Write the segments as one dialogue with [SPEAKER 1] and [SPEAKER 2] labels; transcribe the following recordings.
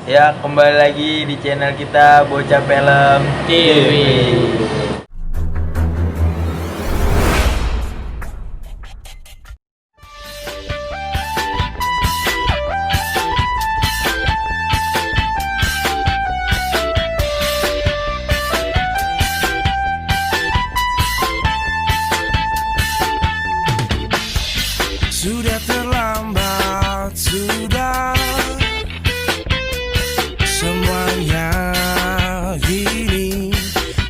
[SPEAKER 1] Ya, kembali lagi di channel kita Bocah Film TV.
[SPEAKER 2] Sudah terlambat, sudah semuanya gini.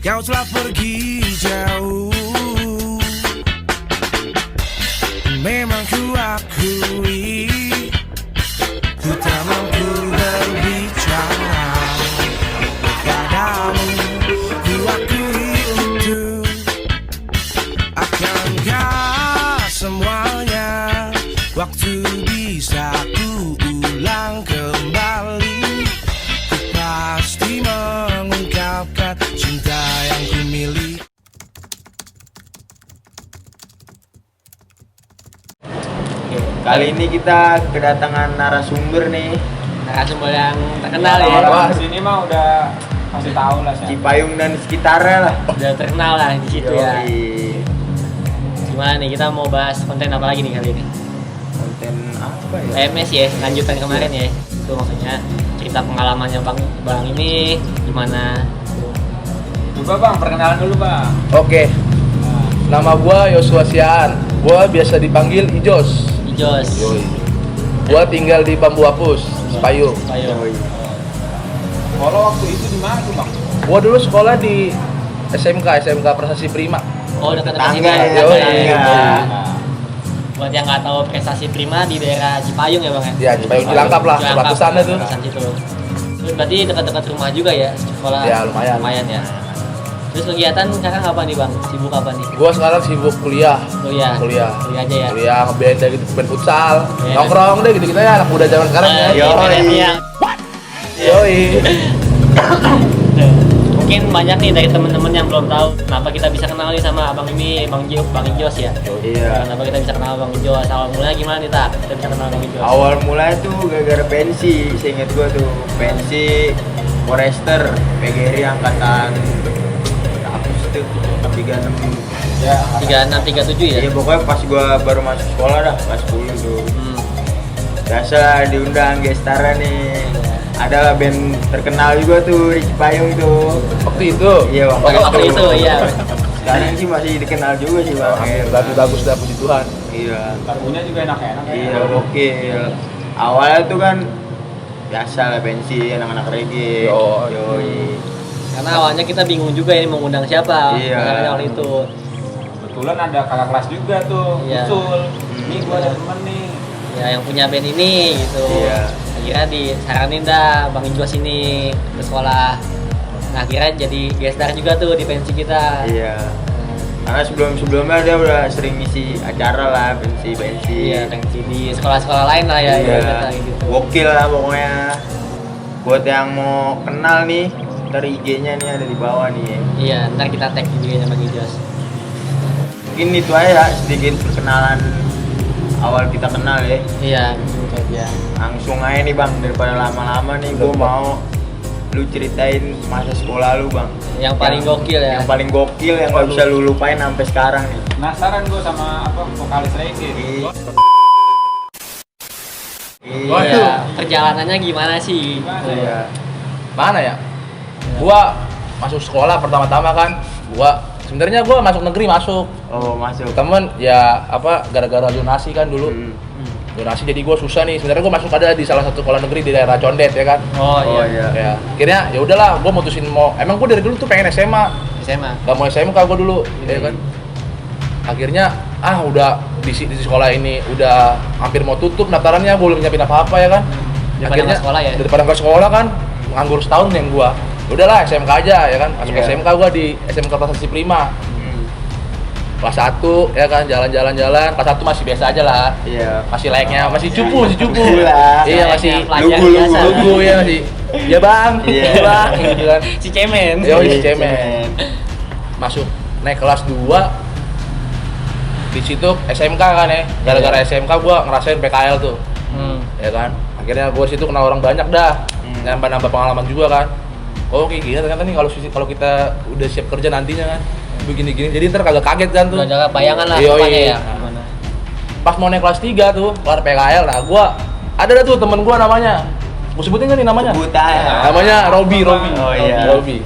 [SPEAKER 2] Kau telah pergi jauh. Memang ku akui, ku tak mampu berbicara padamu. Ku akui itu. Akankah semuanya waktu bisa ku ulang kembali? Ku pasti mengungkapkan cinta yang ku miliki.
[SPEAKER 1] Kali ini kita kedatangan narasumber nih,
[SPEAKER 3] narasumber yang terkenal ya.
[SPEAKER 4] Orang di sini mah udah pasti tahu lah sih.
[SPEAKER 1] Cipayung dan sekitarnya lah.
[SPEAKER 3] Udah terkenal lah di situ ya.
[SPEAKER 1] Yoi.
[SPEAKER 3] Gimana nih, kita mau bahas konten apa lagi nih kali ini?
[SPEAKER 1] Konten apa ya?
[SPEAKER 3] PMS ya, lanjutan kemarin ya. Itu maksudnya cerita pengalamannya Bang ini gimana?
[SPEAKER 4] Coba Bang, perkenalan dulu Bang.
[SPEAKER 5] Oke, nama gua Yosua Siaan. Gua biasa dipanggil Ijos.
[SPEAKER 3] Jos.
[SPEAKER 5] Gua tinggal di Bambu Apus, Cipayung.
[SPEAKER 3] Ayo.
[SPEAKER 4] Kalau waktu itu di mana tuh Bang?
[SPEAKER 5] Gua dulu sekolah di SMK Prestasi Prima.
[SPEAKER 3] Oh, dekat
[SPEAKER 1] Tetangga
[SPEAKER 3] sini.
[SPEAKER 1] ya,
[SPEAKER 5] Yoi.
[SPEAKER 1] tetangga.
[SPEAKER 3] Buat yang nggak tahu, Prestasi Prima di daerah Cipayung ya Bang ya?
[SPEAKER 5] Ya, Cipayung Cilangkap lah,
[SPEAKER 3] Cilangkap,
[SPEAKER 5] perbatasan itu.
[SPEAKER 3] perbatasan situ. Terus berarti dekat-dekat rumah juga ya sekolah?
[SPEAKER 5] Ya, lumayan.
[SPEAKER 3] Lumayan ya. Terus kegiatan sekarang apa nih Bang? Sibuk apa nih?
[SPEAKER 5] Gua sekarang sibuk kuliah.
[SPEAKER 3] Kuliah.
[SPEAKER 5] Kuliah.
[SPEAKER 3] Kuliah aja ya.
[SPEAKER 5] Kuliah ngeband gitu, main futsal,
[SPEAKER 3] Iya.
[SPEAKER 5] nongkrong deh gitu-gitu ya, anak muda zaman sekarang ya.
[SPEAKER 1] Yoi.
[SPEAKER 5] Yoi.
[SPEAKER 3] Mungkin banyak nih dari teman-teman yang belum tahu kenapa kita bisa kenal nih sama Abang ini, Bang Ijos ya.
[SPEAKER 1] Iya.
[SPEAKER 3] Kenapa kita bisa kenal Bang Ijos? Awal mulanya gimana nih Tak? Kita bisa kenal Bang Ijos.
[SPEAKER 1] Awal mulai tuh gara-gara pensi, seinget gua tuh pensi Forester PGRI angkatan apa sih itu? 36.
[SPEAKER 4] Ya,
[SPEAKER 3] 3637 ya.
[SPEAKER 1] Iya, pokoknya pas gua baru masuk sekolah dah, kelas 10 tuh.
[SPEAKER 3] Hmm.
[SPEAKER 1] Biasa diundang gestara nih. Ada band terkenal juga tuh di Cipayung tuh.
[SPEAKER 5] Waktu itu.
[SPEAKER 1] Iya,
[SPEAKER 3] Waktu itu iya.
[SPEAKER 1] Sekarang sih masih dikenal juga sih, Bang.
[SPEAKER 5] Bagus dah, puji Tuhan.
[SPEAKER 1] Iya.
[SPEAKER 4] lagunya juga enak-enak ya.
[SPEAKER 1] Iya, oke. Awalnya tuh kan biasa lah pensi anak-anak reggae. Yoi.
[SPEAKER 3] Karena awalnya kita bingung juga ini mau ngundang siapa.
[SPEAKER 1] Iya.
[SPEAKER 3] Masalahnya awal itu.
[SPEAKER 4] Kebetulan ada kakak kelas juga tuh,
[SPEAKER 3] Iya.
[SPEAKER 4] usul. Ini gua ada temen nih.
[SPEAKER 3] Ya yang punya band ini gitu.
[SPEAKER 1] Iya.
[SPEAKER 3] Akhirnya disaranin dah Bang Ijos ini ke sekolah. Nah akhirnya jadi guest star juga tuh di pensi kita.
[SPEAKER 1] Iya. Karena sebelumnya dia udah sering ngisi acara lah, pensi.
[SPEAKER 3] Iya, pensi di sekolah-sekolah lain lah ya.
[SPEAKER 1] Iya.
[SPEAKER 3] Kata gitu.
[SPEAKER 1] Gokil lah pokoknya. Buat yang mau kenal nih, ntar IG-nya nih ada di bawah nih.
[SPEAKER 3] Iya, ntar kita tag juga sama Bang Ijos.
[SPEAKER 1] Mungkin itu aja sedikit perkenalan awal kita kenal ya.
[SPEAKER 3] Iya, gitu aja.
[SPEAKER 1] Langsung aja nih Bang, daripada lama-lama nih gue mau lu ceritain masa sekolah lu Bang.
[SPEAKER 3] Yang paling gokil ya.
[SPEAKER 1] Yang paling gokil yang gak bisa lu lupain sampai sekarang nih.
[SPEAKER 4] Penasaran gua sama apa vokalis reggae nih.
[SPEAKER 3] Iya, perjalanannya gimana sih?
[SPEAKER 4] Gimana
[SPEAKER 1] Iya.
[SPEAKER 5] Mana ya? Gua masuk sekolah pertama-tama kan, sebenarnya gua masuk negeri masuk.
[SPEAKER 1] Oh, masuk.
[SPEAKER 5] Temen ya apa gara-gara donasi kan dulu.
[SPEAKER 1] Hmm.
[SPEAKER 5] Donasi jadi gua susah nih. Sebenarnya gua masuk ada di salah satu sekolah negeri di daerah Condet ya kan.
[SPEAKER 3] Oh,
[SPEAKER 1] Oh,
[SPEAKER 3] iya.
[SPEAKER 1] iya.
[SPEAKER 5] Ya, akhirnya ya udahlah gua mutusin emang gua dari dulu tuh pengen SMA.
[SPEAKER 3] SMA.
[SPEAKER 5] Gak mau SMK gua dulu, ya kan. Akhirnya udah di sekolah ini udah hampir mau tutup pendaftarannya, gua belum nyiapin apa-apa ya kan.
[SPEAKER 3] Daripada nggak sekolah ya?
[SPEAKER 5] Daripada nggak sekolah kan, nganggur setahun yang gua. Udahlah SMK aja ya kan. Masuk
[SPEAKER 1] Iya.
[SPEAKER 5] SMK gua di SMK Prestasi Prima.
[SPEAKER 1] Hmm.
[SPEAKER 5] Kelas 1 ya kan, jalan-jalan. Kelas 1 masih biasa aja lah.
[SPEAKER 1] Iya.
[SPEAKER 5] Masih layaknya, masih cupu.
[SPEAKER 1] Cupu lah.
[SPEAKER 5] Iya, masih
[SPEAKER 3] Pelajar
[SPEAKER 1] lugu,
[SPEAKER 3] biasa.
[SPEAKER 5] lugu ya masih. Ya Bang,
[SPEAKER 1] Iya.
[SPEAKER 5] ya Bang gitu kan.
[SPEAKER 3] Si Cemen.
[SPEAKER 5] Yo,
[SPEAKER 1] Iya,
[SPEAKER 5] si cemen. Masuk naik kelas 2 di situ SMK kan ya. Gara-gara SMK gua ngerasain PKL tuh.
[SPEAKER 3] Hmm.
[SPEAKER 5] Ya kan. Akhirnya gua situ kenal orang banyak dah. nambah pengalaman juga kan. Oh kayak gini ternyata nih kalau kita udah siap kerja nantinya kan begini-gini, jadi ntar kagak kaget kan tuh.
[SPEAKER 3] Udah ada bayangan lah
[SPEAKER 5] Yoi.
[SPEAKER 3] depannya ya.
[SPEAKER 5] Nah,
[SPEAKER 3] Gimana?
[SPEAKER 5] pas mau naik kelas 3 tuh kelar PKL, nah gua ada tuh temen gua namanya, gua sebutin kan nih namanya?
[SPEAKER 1] Sebut aja.
[SPEAKER 5] Namanya Robi.
[SPEAKER 1] Oh, iya.
[SPEAKER 5] Robi,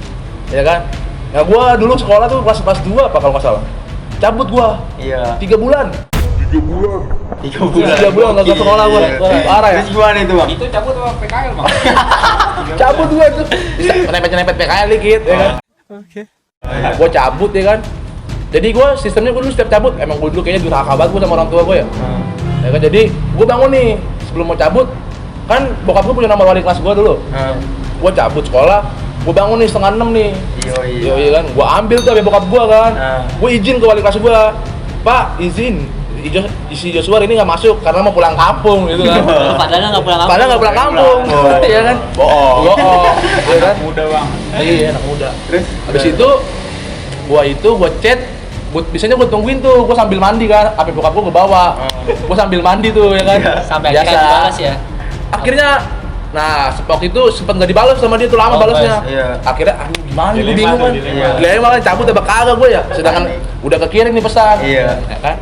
[SPEAKER 5] ya kan? Nah gua dulu sekolah tuh kelas 2 apa kalau nggak salah, cabut gua
[SPEAKER 1] Iya.
[SPEAKER 5] 3 bulan.
[SPEAKER 1] 3 bulan.
[SPEAKER 5] 3 bulan nggak ke sekolah gua.
[SPEAKER 1] Iya.
[SPEAKER 5] Parah ya.
[SPEAKER 1] Terus gimana itu, Bang?
[SPEAKER 4] Itu cabut sama PKL, Bang.
[SPEAKER 5] Cabut gua tuh. Bisa nyepet PKL dikit, ya kan? Nah, gua cabut ya kan. Jadi gua sistemnya gua dulu setiap cabut, emang gua dulu kayaknya durhaka banget gua sama orang tua gua ya. Ya kan, jadi gua bangun nih sebelum mau cabut, kan bokap gua punya nomor wali kelas gua dulu. Gua cabut sekolah, gua bangun nih 5:30 nih. Iya kan, gua ambil tuh HP bokap gua kan. Gua izin ke wali kelas gua, "Pak, izin si Joshua ini nggak masuk karena mau pulang kampung," gitu kan.
[SPEAKER 3] Padahal nggak pulang kampung.
[SPEAKER 5] Padahal nggak pulang kampung, iya kan? Bohong, iya kan?
[SPEAKER 4] Muda, Bang.
[SPEAKER 5] Iya, anak muda.
[SPEAKER 1] Terus
[SPEAKER 5] Habis itu gua chat, biasanya gua tungguin tuh, gua sambil mandi kan, HP bokap gua ke bawah. Gua sambil mandi tuh ya kan.
[SPEAKER 3] Sampai
[SPEAKER 5] Biasa.
[SPEAKER 3] akhirnya dibalas ya.
[SPEAKER 5] Akhirnya nah, waktu itu sempet nggak dibalas sama dia tuh lama balasnya.
[SPEAKER 1] iya.
[SPEAKER 5] Akhirnya aduh gimana gue
[SPEAKER 4] Dilema
[SPEAKER 5] bingung
[SPEAKER 4] tuh,
[SPEAKER 5] kan.
[SPEAKER 4] dilema.
[SPEAKER 5] Dilema kan cabut apa kagak gue ya. Sedangkan udah kekirim nih pesan.
[SPEAKER 1] Iya.
[SPEAKER 5] Ya kan?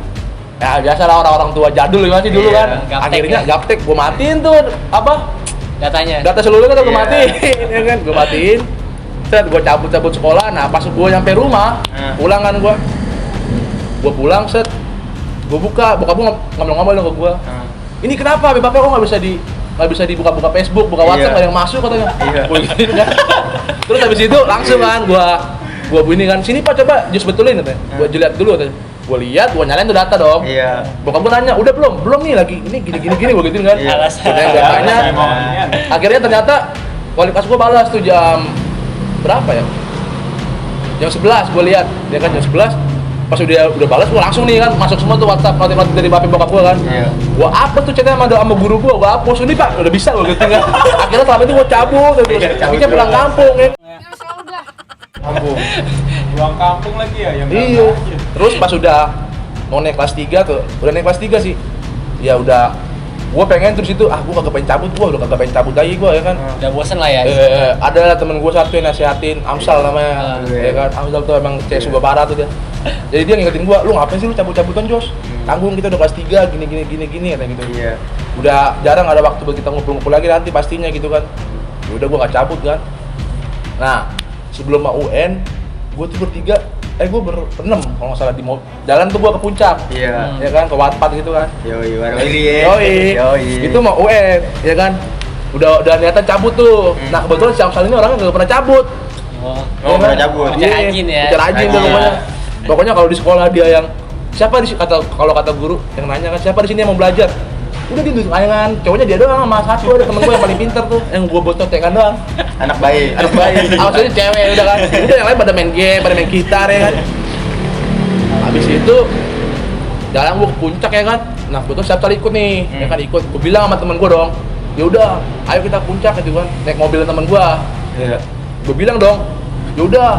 [SPEAKER 5] Ya biasa lah orang-orang tua jadul gimana sih dulu
[SPEAKER 1] Iya,
[SPEAKER 5] kan.
[SPEAKER 3] gaptek
[SPEAKER 5] Akhirnya
[SPEAKER 3] ya.
[SPEAKER 5] gaptek gua matiin tuh apa?
[SPEAKER 3] Datanya.
[SPEAKER 5] Data seluruhnya tuh gua
[SPEAKER 1] Iya.
[SPEAKER 5] matiin ya kan. Gua matiin. Set gua cabut sekolah. Nah, pas gua nyampe rumah, pulang kan gua pulang set. Gua buka, bokap gua ngomong-ngomong dong ke gua. Ini kenapa Bapak kok nggak bisa dibuka-buka Facebook, buka WhatsApp,
[SPEAKER 1] Iya.
[SPEAKER 5] nggak ada yang masuk katanya.
[SPEAKER 1] Iya.
[SPEAKER 5] Gua gitu kan. Terus habis itu langsung kan gua bunyi kan, "Sini Pak, coba just betulin," katanya. Gua lihat dulu katanya. Gua lihat, gua nyalain tuh data dong.
[SPEAKER 1] Iya.
[SPEAKER 5] Bokap gua nanya, "Udah belum nih lagi. Ini gini gua gituin kan."
[SPEAKER 1] Iya.
[SPEAKER 5] Udah gua tanya. Akhirnya ternyata wali kelas gua balas tuh jam berapa ya? Jam 11 gua lihat, dia kan jam 11. Pas udah balas gua langsung nih kan masuk semua tuh WhatsApp notif dari bapak bokap gua kan.
[SPEAKER 1] Iya.
[SPEAKER 5] Gua hapus tuh chatnya sama guru gua hapus. Ini Pak, udah bisa gua gitu kan. Akhirnya selama itu gua cabut terus.
[SPEAKER 1] Iya, cabut
[SPEAKER 5] Akhirnya pulang
[SPEAKER 1] juga.
[SPEAKER 5] kampung kan.
[SPEAKER 1] Kampung.
[SPEAKER 4] Pulang kampung lagi ya yang
[SPEAKER 5] Iya. Terus pas udah mau naik kelas 3 tuh, udah naik kelas 3 sih. Ya udah gua pengen terus itu, gua kagak pengen cabut, gua udah kagak pengen cabut lagi gua ya kan.
[SPEAKER 3] Udah bosen lah ya.
[SPEAKER 5] Ada temen gua satu yang nasihatin, Amsal namanya, ya kan. Amsal tuh emang cewek Subah Barat tuh dia. Jadi dia ngingetin gua, "Lu ngapain sih lu cabut-cabutan, Jos? Tanggung, kita udah kelas 3 gini katanya gitu.
[SPEAKER 1] Iya.
[SPEAKER 5] Udah jarang ada waktu buat kita ngumpul-ngumpul lagi nanti pastinya gitu kan." Ya udah gua nggak cabut kan. Nah, sebelum mau UN, gua tuh gua berenam kalau nggak salah jalan tuh gua ke puncak.
[SPEAKER 1] Iya.
[SPEAKER 5] Ya kan, ke Watpat gitu kan.
[SPEAKER 1] Yoi, warwiri ya.
[SPEAKER 5] Yoi. Itu mau UN, ya kan. Udah niatan cabut tuh. Nah, kebetulan si Amsal ini orangnya nggak pernah cabut.
[SPEAKER 3] Oh.
[SPEAKER 1] Oh, nggak cabut.
[SPEAKER 3] Bocah rajin ya.
[SPEAKER 5] Bocah rajin tuh
[SPEAKER 1] Rajin.
[SPEAKER 5] pokoknya. Pokoknya kalau di sekolah dia yang siapa kalau kata guru yang nanya kan siapa di sini yang mau belajar? Udah dia layangan, cowoknya dia doang sama satu ada temen gue yang paling pintar tuh, yang gue bocor tekan doang.
[SPEAKER 1] Anak baik.
[SPEAKER 5] Anak baik. Maksudnya cewek udah kan. Udah yang lain pada main game, pada main gitar ya kan. Habis itu jalan gue ke puncak ya kan. Nah, betul siapa ikut nih, ya kan ikut. Gue bilang sama temen gue dong, "Ya udah, ayo kita puncak gitu kan." Naik mobil temen gue.
[SPEAKER 1] Iya.
[SPEAKER 5] Gue bilang dong, "Ya udah,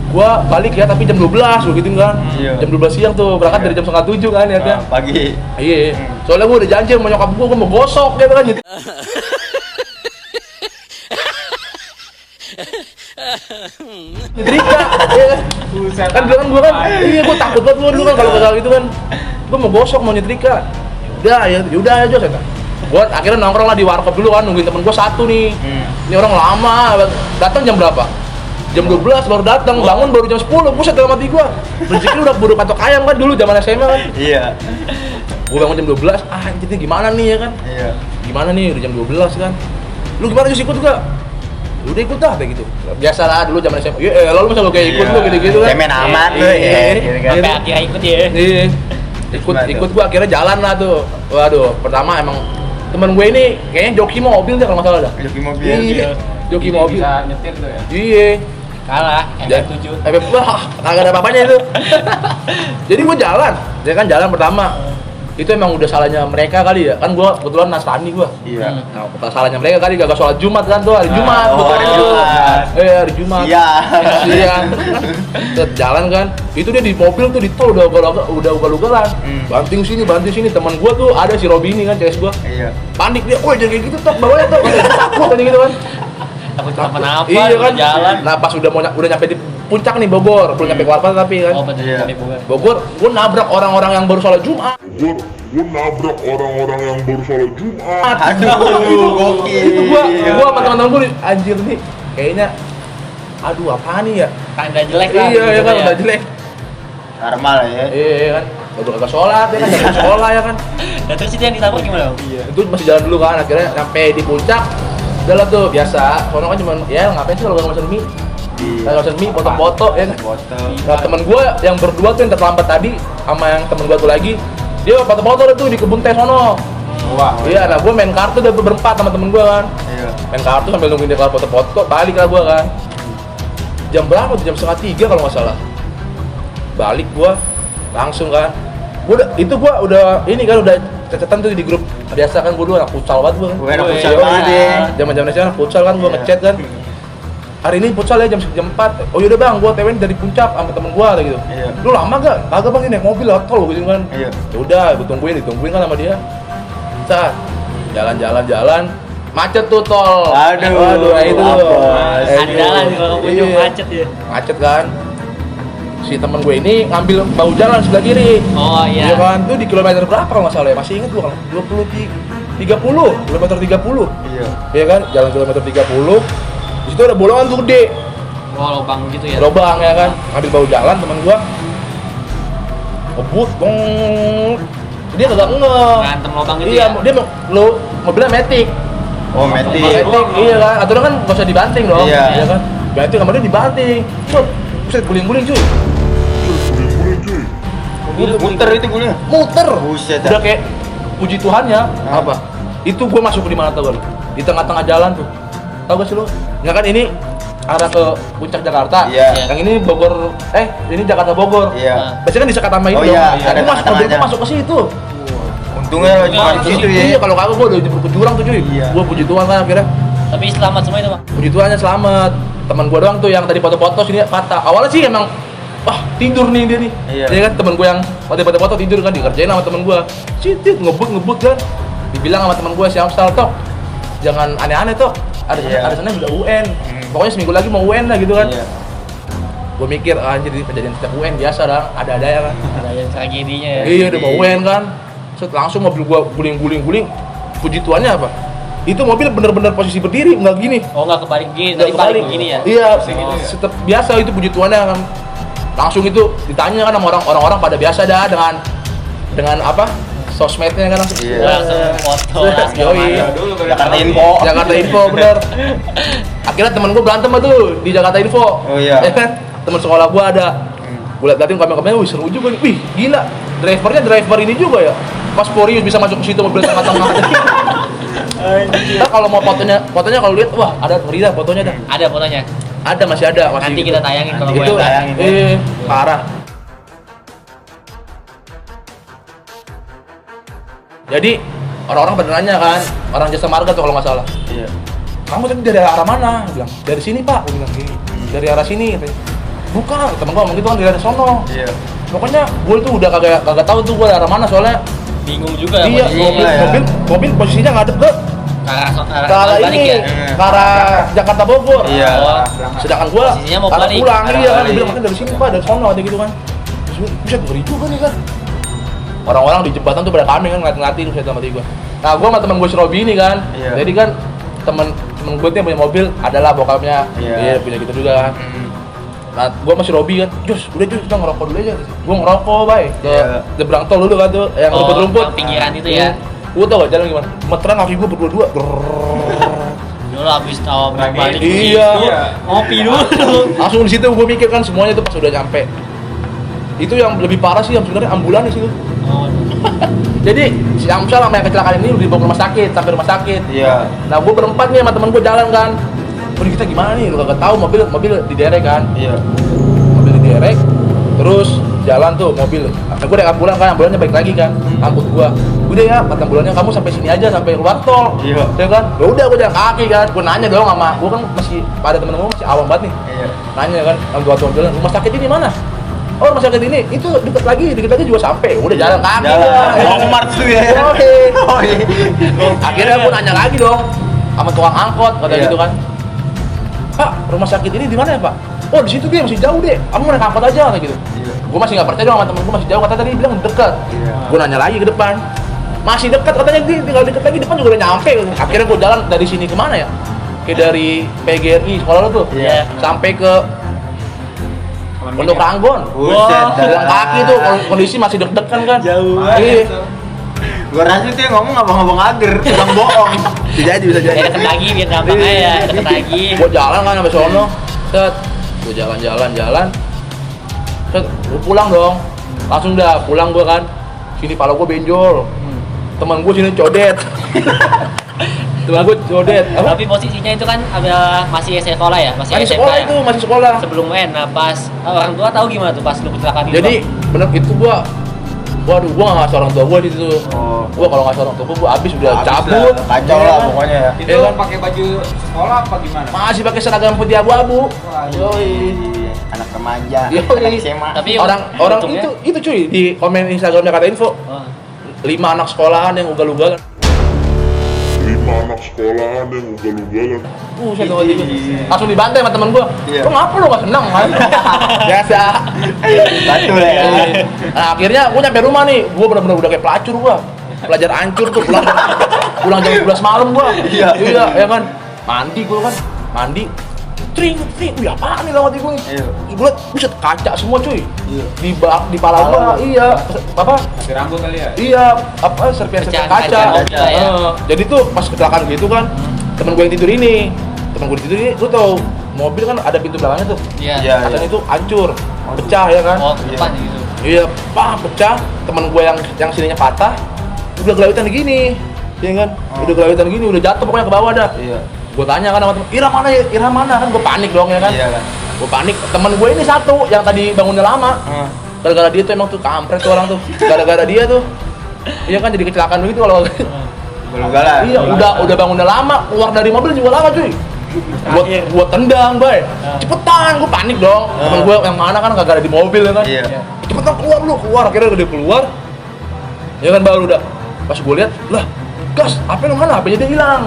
[SPEAKER 5] gua balik ya tapi jam 12," gua gitu kan.
[SPEAKER 1] Iya.
[SPEAKER 5] Jam 12 siang tuh, berangkat dari jam 6:30 kan ya kan.
[SPEAKER 1] Pagi.
[SPEAKER 5] Iya. Soalnya gua udah janji sama nyokap gua mau gosok gitu kan. Nyetrika, iya kan.
[SPEAKER 4] Buset.
[SPEAKER 5] Kan bilang gua kan, iya gua takut banget gua dulu kan kalau gagal gitu kan. Gua mau gosok, mau nyetrika. Yaudah aja saya. Gua akhirnya nongkrong lah di warkop dulu kan, nungguin temen gua satu nih. Ini orang lama, datang jam berapa? Jam 12 baru datang, bangun baru jam 10. Buset dalam hati gua. Rezeki udah buru patok ayam kan dulu zaman SMA kan.
[SPEAKER 1] Iya.
[SPEAKER 5] Gua bangun jam 12, anjir gimana nih ya kan?
[SPEAKER 1] Iya.
[SPEAKER 5] Gimana nih udah jam 12 kan? Lu gimana Jus ikut juga? Udah ikut dah kayak gitu. Biasalah dulu zaman SMA. Ya lalu masa lu kayak ikut
[SPEAKER 1] Iya.
[SPEAKER 5] lu gitu-gitu kan.
[SPEAKER 1] Cemen amat lu,
[SPEAKER 5] Iya.
[SPEAKER 1] ya, gitu kan.
[SPEAKER 3] Sampai akhirnya ikut ya.
[SPEAKER 5] Iya. Ikut gua akhirnya jalan lah tuh. Waduh, pertama emang temen gue ini kayaknya joki mobil deh kalau nggak salah dah.
[SPEAKER 1] Joki mobil.
[SPEAKER 5] Iya. Joki mobil.
[SPEAKER 4] Bisa nyetir tuh ya.
[SPEAKER 5] Iya.
[SPEAKER 3] Kalah, FF7.
[SPEAKER 5] Wah, kagak ada apa-apanya itu. Jadi gua jalan, dia kan jalan pertama. itu emang udah salahnya mereka kali ya, kan gua kebetulan Nasrani gua.
[SPEAKER 1] Iya.
[SPEAKER 5] Nah, salahnya mereka kali gak sholat Jumat kan tuh hari Jumat.
[SPEAKER 1] Oh, hari Jumat.
[SPEAKER 5] Hari Jumat.
[SPEAKER 1] Iya.
[SPEAKER 5] Iya. Terus jalan kan, itu dia di mobil tuh di tol udah ugal-ugalan. Banting sini, teman gua tuh ada si Robi ini kan, CS gua.
[SPEAKER 1] Iya.
[SPEAKER 5] Panik dia, "Woi, jangan kayak gitu, Tok, bawanya Tok." Takut tadi gitu kan.
[SPEAKER 3] Takut kenapa-napa,
[SPEAKER 5] Iya kan.
[SPEAKER 3] jalan.
[SPEAKER 5] Nah, pas udah nyampe di puncak nih Bogor, belum nyampe Kelapa tapi kan.
[SPEAKER 3] Oh, betul,
[SPEAKER 1] Iya.
[SPEAKER 3] sampai Bogor.
[SPEAKER 5] Bogor, gua nabrak orang-orang yang baru sholat Jumat.
[SPEAKER 6] Gue nabrak orang-orang yang baru sholat Jumat.
[SPEAKER 1] Aduh, gokil.
[SPEAKER 5] Itu gua sama teman-teman gua nih, anjir nih, kayaknya aduh apa nih ya?
[SPEAKER 3] Tanda jelek lah.
[SPEAKER 5] Iya, ya
[SPEAKER 3] gitu
[SPEAKER 5] kan udah jelek.
[SPEAKER 1] Normal ya.
[SPEAKER 5] Iya kan. Baru kagak sholat ya kan, jangan sekolah ya kan.
[SPEAKER 3] Dan terus itu yang ditabrak gimana? Iya.
[SPEAKER 5] Itu masih jalan dulu kan, akhirnya sampai di puncak. Udah lah tuh biasa, soalnya kan cuma ya ngapain sih kalau nggak mesen mie? Kalau mesen mie foto-foto ya kan.
[SPEAKER 1] Foto.
[SPEAKER 5] Nah temen gue yang berdua tuh yang terlambat tadi sama yang temen gue tuh lagi, dia foto-foto tuh di kebun teh sono.
[SPEAKER 1] Wah.
[SPEAKER 5] Iya, nah gue main kartu udah berempat sama temen gue kan.
[SPEAKER 1] Iya.
[SPEAKER 5] Main kartu sambil nungguin dia kelar foto-foto, balik lah gue kan. Jam berapa tuh? Jam 2:30 kalau nggak salah. Balik gue langsung kan. Itu gue udah ini kan udah catatan tuh di grup biasa kan, gue dulu anak futsal banget gue kan.
[SPEAKER 1] Gue anak
[SPEAKER 5] Iya,
[SPEAKER 1] futsal banget deh.
[SPEAKER 5] Zaman-zaman anak futsal kan, gue
[SPEAKER 1] Iya.
[SPEAKER 5] ngechat kan. Hari ini futsal ya jam 4. Oh yaudah bang, gue TWN dari puncak sama temen gue gitu.
[SPEAKER 1] Iya.
[SPEAKER 5] Lu lama gak? Kagak bang, ini naik mobil lah, tol gitu kan.
[SPEAKER 1] Iya.
[SPEAKER 5] Yaudah, gue ditungguin kan sama dia. Saat jalan, macet tuh tol.
[SPEAKER 1] Aduh,
[SPEAKER 5] nah itu.
[SPEAKER 1] apes.
[SPEAKER 3] Andalan kalau punya
[SPEAKER 5] Iya.
[SPEAKER 3] macet ya.
[SPEAKER 5] Macet kan. Si temen gue ini ngambil bahu jalan sebelah kiri.
[SPEAKER 3] Oh
[SPEAKER 5] Iya
[SPEAKER 3] iya.
[SPEAKER 5] kan, tuh di kilometer berapa kalau nggak salah ya? Masih inget gua kan? 30, kilometer 30.
[SPEAKER 1] Iya.
[SPEAKER 5] Iya kan, jalan kilometer 30. Di situ ada bolongan tuh gede,
[SPEAKER 3] Oh, lubang gitu ya.
[SPEAKER 5] lubang ya kan. Ngambil bahu jalan teman gua. Ngebut, bong. Dia kagak
[SPEAKER 3] Ngantem lubang gitu
[SPEAKER 5] Iya,
[SPEAKER 3] ya.
[SPEAKER 5] dia mobilnya Matic.
[SPEAKER 1] Oh, Meti.
[SPEAKER 5] Matic, iya kan. Aturan kan nggak usah dibanting dong.
[SPEAKER 1] Iya.
[SPEAKER 5] Iya kan. Ganti sama dia dibanting. Buset, guling-guling cuy.
[SPEAKER 1] Muter itu gue.
[SPEAKER 5] Muter.
[SPEAKER 1] Buset.
[SPEAKER 5] Udah kayak puji Tuhannya apa? Itu gue masuk di mana tau gak lu? Di tengah-tengah jalan tuh. Tahu gak sih lu? Ya kan ini arah ke puncak Jakarta.
[SPEAKER 1] Iya.
[SPEAKER 5] Yang ini Bogor, ini Jakarta Bogor.
[SPEAKER 1] Iya.
[SPEAKER 5] Biasanya kan disekat sama itu.
[SPEAKER 1] Oh iya,
[SPEAKER 5] Nah,
[SPEAKER 1] ada
[SPEAKER 5] gua masuk mobil
[SPEAKER 1] tengah-tengahnya.
[SPEAKER 5] gua masuk ke situ.
[SPEAKER 1] Untungnya cuma di situ ya.
[SPEAKER 5] Iya, kalau kagak gua udah jebur ke jurang tuh cuy.
[SPEAKER 1] Iya.
[SPEAKER 5] Gua puji Tuhan kan akhirnya.
[SPEAKER 3] Tapi selamat semua itu, Bang.
[SPEAKER 5] Puji Tuhannya selamat. Teman gua doang tuh yang tadi foto-foto sini patah. Awalnya sih emang wah tidur nih dia nih.
[SPEAKER 1] Iya.
[SPEAKER 5] Dia kan temen gua yang foto-foto tidur kan dikerjain sama temen gua. Citit ngebut kan. Dibilang sama temen gua si Amsal, Tok, jangan aneh-aneh Tok.
[SPEAKER 1] Iya.
[SPEAKER 5] Ada sana udah UN. Pokoknya seminggu lagi mau UN lah gitu kan.
[SPEAKER 1] Iya.
[SPEAKER 5] Gua mikir anjir ini kejadian setiap UN biasa dah, ada ya kan.
[SPEAKER 3] Ada yang tragedinya ya.
[SPEAKER 5] Iya udah mau UN kan. Set langsung mobil gua guling. Puji Tuhannya apa? Itu mobil bener-bener posisi berdiri, nggak gini.
[SPEAKER 3] Oh, nggak kebalik gini,
[SPEAKER 5] Nggak
[SPEAKER 3] tadi balik begini ya.
[SPEAKER 5] Iya,
[SPEAKER 3] gitu ya?
[SPEAKER 5] tetap biasa itu puji Tuhannya kan. Langsung itu ditanya kan sama orang-orang pada biasa dah dengan apa? Sosmednya kan langsung.
[SPEAKER 1] Iya.
[SPEAKER 3] Langsung foto lah segala
[SPEAKER 5] Yoi.
[SPEAKER 3] macam.
[SPEAKER 4] Dulu
[SPEAKER 1] Jakarta Info.
[SPEAKER 5] Jakarta Info bener. Akhirnya temen gua berantem lah tuh di Jakarta Info.
[SPEAKER 1] Oh iya.
[SPEAKER 5] Ya kan? Temen sekolah gua ada. Gua liatin kamera-kameranya, wih seru juga nih. Wih, gila. Drivernya driver ini juga ya. Pas Furious bisa masuk ke situ mobil tengah-tengah. Nah, kalau mau fotonya kalau lihat wah ada ngeri dah fotonya dah.
[SPEAKER 3] Ada fotonya.
[SPEAKER 5] Ada masih ada masih.
[SPEAKER 3] Nanti kita tayangin kalau
[SPEAKER 1] Nanti
[SPEAKER 3] gue
[SPEAKER 5] itu
[SPEAKER 1] kita tayangin.
[SPEAKER 5] parah. Jadi orang-orang pada nanya kan, orang jasa marga tuh kalau nggak salah.
[SPEAKER 1] Iya.
[SPEAKER 5] Kamu tadi dari arah mana? Dia bilang, dari sini pak. Gue bilang, dari arah sini. Katanya. Bukan, temen gue ngomong gitu kan dari arah sono.
[SPEAKER 1] Iya.
[SPEAKER 5] Pokoknya gue tuh udah kagak tahu tuh gue dari arah mana soalnya.
[SPEAKER 3] bingung juga
[SPEAKER 5] Iya,
[SPEAKER 3] posisinya.
[SPEAKER 5] mobil posisinya ngadep ke
[SPEAKER 3] Arah
[SPEAKER 5] arah
[SPEAKER 3] balik
[SPEAKER 5] ini,
[SPEAKER 3] ya.
[SPEAKER 5] ke arah Jakarta Bogor.
[SPEAKER 1] Iya.
[SPEAKER 3] Oh.
[SPEAKER 5] Sedangkan gue
[SPEAKER 3] Posisinya mau
[SPEAKER 5] arah
[SPEAKER 3] balik.
[SPEAKER 5] pulang,
[SPEAKER 1] Arah
[SPEAKER 5] iya kan.
[SPEAKER 1] balik.
[SPEAKER 5] Dia bilang, makanya dari sini pak, dari sono aja gitu kan. Terus gue, bisa ngeri juga nih kan. Orang-orang di jembatan tuh pada kami kan ngeliatin saya sama gue. Nah, gue sama temen gue si Robi ini kan.
[SPEAKER 1] Iya.
[SPEAKER 5] Jadi kan temen gue tuh yang punya mobil adalah bokapnya.
[SPEAKER 1] Iya.
[SPEAKER 5] Iya, punya gitu juga kan. Nah, gue masih Robi kan, Jus, udah kita ngerokok dulu aja. Gue ngerokok, bay, ke
[SPEAKER 1] Iya.
[SPEAKER 5] nyebrang tol dulu kan tuh, yang
[SPEAKER 3] Oh,
[SPEAKER 5] rumput-rumput.
[SPEAKER 3] yang pinggiran itu ya.
[SPEAKER 5] Gue tau gak jalan gimana? Meteran kaki gue berdua-dua.
[SPEAKER 3] Dulu habis tahu balik.
[SPEAKER 5] Iya.
[SPEAKER 3] Ngopi dulu.
[SPEAKER 5] Langsung di situ gue mikir kan semuanya tuh pas udah nyampe. Itu yang lebih parah sih yang sebenarnya ambulans itu.
[SPEAKER 3] Oh,
[SPEAKER 5] Jadi si Amsal sama yang kecelakaan ini udah dibawa ke rumah sakit, sampai rumah sakit.
[SPEAKER 1] Iya.
[SPEAKER 5] Nah, gue berempat nih sama temen gue jalan kan. Udah kita gimana nih? Lu kagak tahu mobil diderek kan?
[SPEAKER 1] Iya.
[SPEAKER 5] Mobil diderek, terus jalan tuh mobil Nah, gue udah pulang kan, ambulannya balik lagi kan, angkut gua. Udah ya, kata ambulannya kamu sampai sini aja, sampai luar tol.
[SPEAKER 1] Iya.
[SPEAKER 5] Ya kan? Ya udah, gue jalan kaki kan. Gue nanya dong sama, gue kan masih pada temen gue masih awam banget nih.
[SPEAKER 1] Iya.
[SPEAKER 5] Nanya kan, sama tua-tua jalan, rumah sakit ini mana? Oh, rumah sakit ini, itu deket lagi juga sampai. Udah jalan kaki.
[SPEAKER 1] Jalan. Longmart tuh ya.
[SPEAKER 5] Oke.
[SPEAKER 1] Oh iya.
[SPEAKER 5] Akhirnya gue nanya lagi dong sama tukang angkot, kata
[SPEAKER 1] Iya.
[SPEAKER 5] gitu kan. Pak, rumah sakit ini di mana ya Pak? Oh di situ dia masih jauh deh. Kamu naik angkot aja kayak gitu.
[SPEAKER 1] Iya.
[SPEAKER 5] Gue masih nggak percaya dong sama temen gue masih jauh. Kata tadi bilang dekat.
[SPEAKER 1] Iya.
[SPEAKER 5] Gue nanya lagi ke depan. Masih dekat katanya dia tinggal deket lagi depan juga udah nyampe. Akhirnya gue jalan dari sini kemana ya? Kayak dari PGRI sekolah lo tuh.
[SPEAKER 1] Iya.
[SPEAKER 5] Sampai ke Pondok Ranggon.
[SPEAKER 1] Buset,
[SPEAKER 5] Jalan kaki tuh kondisi masih deg-degan kan.
[SPEAKER 1] Jauh
[SPEAKER 5] Iya.
[SPEAKER 1] Gua rasa tuh yang ngomong abang-abang ager, tukang bohong. Bisa jadi.
[SPEAKER 3] Ya deket lagi biar gampang aja ya, deket lagi.
[SPEAKER 5] Gue jalan kan sampai sono. Set. Gue jalan. Set, gue pulang dong. Langsung dah pulang gue kan. Sini pala gue benjol. Teman gue sini codet. Teman gue codet. Apa?
[SPEAKER 3] Tapi posisinya itu kan ada masih sekolah ya, masih
[SPEAKER 5] Masih
[SPEAKER 3] SMK
[SPEAKER 5] sekolah
[SPEAKER 3] ya?
[SPEAKER 5] itu, masih sekolah.
[SPEAKER 3] Sebelum UN, nah pas orang tua tahu gimana tuh pas lu kecelakaan itu?
[SPEAKER 5] Jadi bener itu gua waduh gua nggak ngasih orang tua gua di situ.
[SPEAKER 1] Oh.
[SPEAKER 5] Gua kalau ngasih orang tua gua abis udah
[SPEAKER 1] Habis
[SPEAKER 5] cabut.
[SPEAKER 1] lah, kacau
[SPEAKER 5] Ya
[SPEAKER 1] lah
[SPEAKER 5] kan?
[SPEAKER 1] pokoknya ya.
[SPEAKER 4] Itu
[SPEAKER 5] Iya kan?
[SPEAKER 4] pakai baju sekolah apa gimana?
[SPEAKER 5] Masih pakai seragam putih abu-abu.
[SPEAKER 1] Yoi. Anak remaja,
[SPEAKER 5] Yoi.
[SPEAKER 1] anak SMA.
[SPEAKER 3] Tapi
[SPEAKER 5] Orang
[SPEAKER 3] untungnya-
[SPEAKER 5] itu cuy di komen Instagramnya Kata Info.
[SPEAKER 3] Oh.
[SPEAKER 5] 5 anak sekolahan yang ugal-ugalan.
[SPEAKER 6] 5 anak sekolahan yang ugal-ugalan.
[SPEAKER 5] Saya tahu itu. Langsung dibantai sama temen gua.
[SPEAKER 1] Iya.
[SPEAKER 5] Lu ngapa lu gak seneng kan? Biasa.
[SPEAKER 1] Batu lah ya.
[SPEAKER 5] Nah, akhirnya gua nyampe rumah nih. Gua bener-bener udah kayak pelacur gua. Pelajar hancur tuh pulang jam 11 malam gua.
[SPEAKER 1] Iya.
[SPEAKER 5] Iya, ya kan. Mandi gua kan. Mandi. Tring, wih apaan nih lewat gua?
[SPEAKER 1] Iya.
[SPEAKER 5] Gua liat, buset kaca semua cuy.
[SPEAKER 1] Iya.
[SPEAKER 5] Di pala gua, iya. Apa?
[SPEAKER 4] Kasih rambut kali ya?
[SPEAKER 5] Iya, apa serpihan-serpihan
[SPEAKER 3] Pecahan
[SPEAKER 5] kaca.
[SPEAKER 3] kaca mobil lah ya.
[SPEAKER 5] Jadi tuh pas kecelakaan gitu kan, temen gue yang tidur ini, lu tau mobil kan ada pintu belakangnya tuh.
[SPEAKER 3] Iya.
[SPEAKER 1] Iya.
[SPEAKER 5] Kacanya itu hancur, pecah ya kan?
[SPEAKER 3] Oh, ke depan gitu.
[SPEAKER 5] Iya, pecah. Temen gue yang sininya patah, udah gelawitan gini, ya kan? Udah gelawitan gini, udah jatuh pokoknya ke bawah dah.
[SPEAKER 1] Iya.
[SPEAKER 5] Gue tanya kan sama temen, Ira mana kan? Gue panik dong ya kan?
[SPEAKER 1] Iya kan.
[SPEAKER 5] Gue panik. Temen gue ini satu yang tadi bangunnya lama. Gara-gara dia tuh emang tuh kampret tuh orang tuh. Gara-gara dia tuh. Iya kan jadi kecelakaan begitu kalau.
[SPEAKER 1] Ugal-ugalan.
[SPEAKER 5] Iya, udah bangunnya lama, keluar dari mobil juga lama cuy. Gua tendang, bay. Cepetan, gua panik dong. Temen gua yang mana kan kagak ada di mobil ya kan.
[SPEAKER 1] Iya.
[SPEAKER 5] Cepetan keluar. Akhirnya udah keluar. Ya kan baru udah. Pas gua lihat, lah, gas, HP lu mana? HP-nya dia hilang.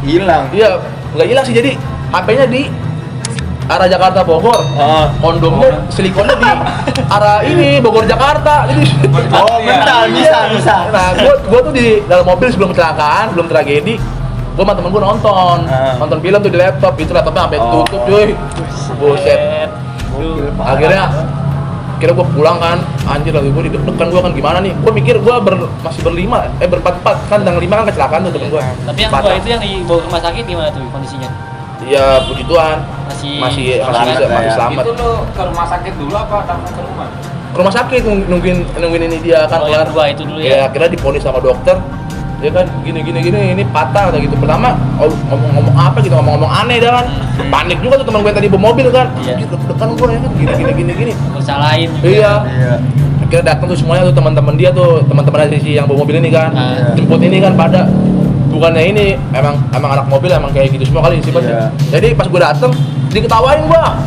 [SPEAKER 1] Hilang.
[SPEAKER 5] Iya, nggak hilang sih jadi HP-nya di arah Jakarta Bogor. Kondomnya silikonnya di arah ini Bogor Jakarta. Jadi
[SPEAKER 1] Oh, bentar, bisa.
[SPEAKER 5] Nah, gua tuh di dalam mobil sebelum kecelakaan, belum tragedi, gua sama temen gua nonton film tuh di laptop, itu laptopnya sampai tutup cuy. Buset. Akhirnya gua pulang kan, anjir lagi gua deg-degan gua kan gimana nih? Gua mikir gua masih berempat kan, tanggal 5 kan kecelakaan tuh temen gua.
[SPEAKER 3] Tapi yang
[SPEAKER 5] Patah.
[SPEAKER 3] gua itu yang dibawa ke rumah sakit gimana tuh kondisinya?
[SPEAKER 5] Iya, puji Tuhan.
[SPEAKER 3] Masih
[SPEAKER 5] Masih selamat.
[SPEAKER 4] Itu lo ke rumah sakit dulu apa langsung ke rumah?
[SPEAKER 5] Rumah sakit nungguin ini dia kan
[SPEAKER 3] Oh, yang dua itu dulu
[SPEAKER 5] ya
[SPEAKER 3] ya?
[SPEAKER 5] akhirnya diponis sama dokter ya kan gini ini patah atau gitu pertama ngomong apa gitu ngomong aneh dah kan panik juga tuh teman gue yang tadi bawa mobil kan
[SPEAKER 3] Iya.
[SPEAKER 5] depan gue ya kan gini
[SPEAKER 3] Lu salahin juga.
[SPEAKER 5] iya
[SPEAKER 1] Iya.
[SPEAKER 5] akhirnya datang tuh semuanya tuh teman-teman dia tuh teman-teman si yang bawa mobil ini kan
[SPEAKER 3] Ah.
[SPEAKER 5] jemput ini kan pada bukannya ini emang anak mobil emang kayak gitu semua kali sifatnya jadi pas gue dateng diketawain gua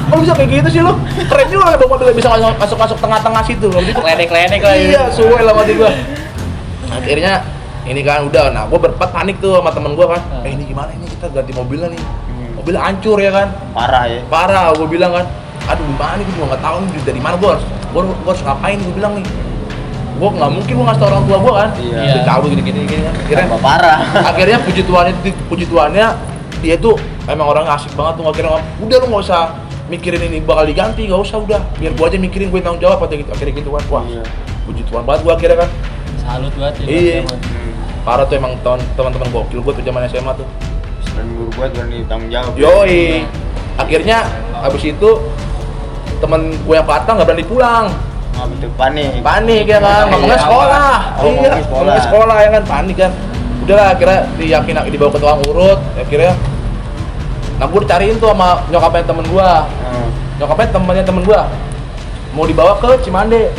[SPEAKER 5] kok bisa kayak gitu sih lu keren juga bawa mobil bisa masuk tengah-tengah situ loh gitu
[SPEAKER 3] Klenek-klenek lah
[SPEAKER 5] iya suwe lah mati gua akhirnya ini kan udah nah gua berempat panik tuh sama temen gua kan ini gimana ini kita ganti mobilnya nih mobil hancur ya kan parah gua bilang kan aduh gimana nih gua juga nggak tahu nih dari mana gua harus ngapain gua bilang nih gua nggak mungkin gua ngasih tau orang tua gua kan
[SPEAKER 1] Iya.
[SPEAKER 5] udah cabut gini kan
[SPEAKER 1] Tambah parah.
[SPEAKER 5] akhirnya puji Tuhannya dia tuh emang orang asik banget tuh akhirnya udah lu nggak usah mikirin ini bakal diganti nggak usah udah biar gua aja mikirin gue tanggung jawab atau gitu akhirnya gitu kan wah
[SPEAKER 1] Iya.
[SPEAKER 5] puji Tuhan banget gua akhirnya kan
[SPEAKER 3] Salut banget ya.
[SPEAKER 5] iya parah tuh emang teman-teman gokil gua tuh zaman SMA tuh
[SPEAKER 1] Dan guru gue berani tanggung jawab.
[SPEAKER 5] yoi akhirnya habis itu temen gue yang patah nggak berani pulang
[SPEAKER 1] Betul panik
[SPEAKER 5] ya kan ngomongnya sekolah iya ngomongnya sekolah ya kan panik kan udahlah akhirnya dibawa ke tukang urut akhirnya nah gue dicariin tuh sama nyokapnya temen gua nyokapnya temennya temen gua mau dibawa ke Cimande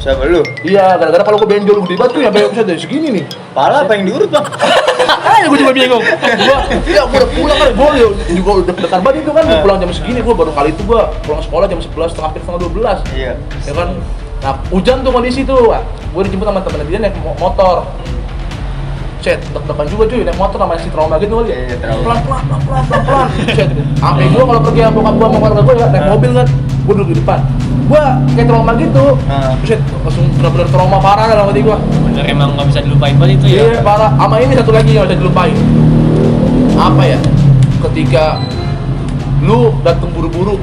[SPEAKER 1] Siapa lu?
[SPEAKER 5] Iya, gara-gara kalau gue benjol gede banget tuh ya bayar dari segini nih.
[SPEAKER 1] Pala apa yang diurut bang?
[SPEAKER 5] Ah, gue juga bingung. Gue udah pulang kan, gue juga udah dekat banget itu kan. Gue pulang jam segini, gue baru kali itu gue pulang sekolah jam 11, hampir setengah 12.
[SPEAKER 1] Iya.
[SPEAKER 5] Ya kan, nah hujan tuh kondisi tuh. Gue dijemput sama temen dia naik motor. Cet, deg-degan juga cuy, naik motor sama si trauma gitu kali ya.
[SPEAKER 1] Iya, trauma.
[SPEAKER 5] Pelan-pelan. Cet, sampai gue kalau pergi sama bokap gue sama keluarga gue ya, naik mobil kan, gue duduk di depan. Gue kayak trauma gitu. Cet, langsung bener-bener trauma parah dalam hati gue.
[SPEAKER 3] Bener emang nggak bisa dilupain banget itu ya.
[SPEAKER 5] Iya parah. Sama ini satu lagi yang bisa dilupain. Apa ya? Ketika lu datang buru-buru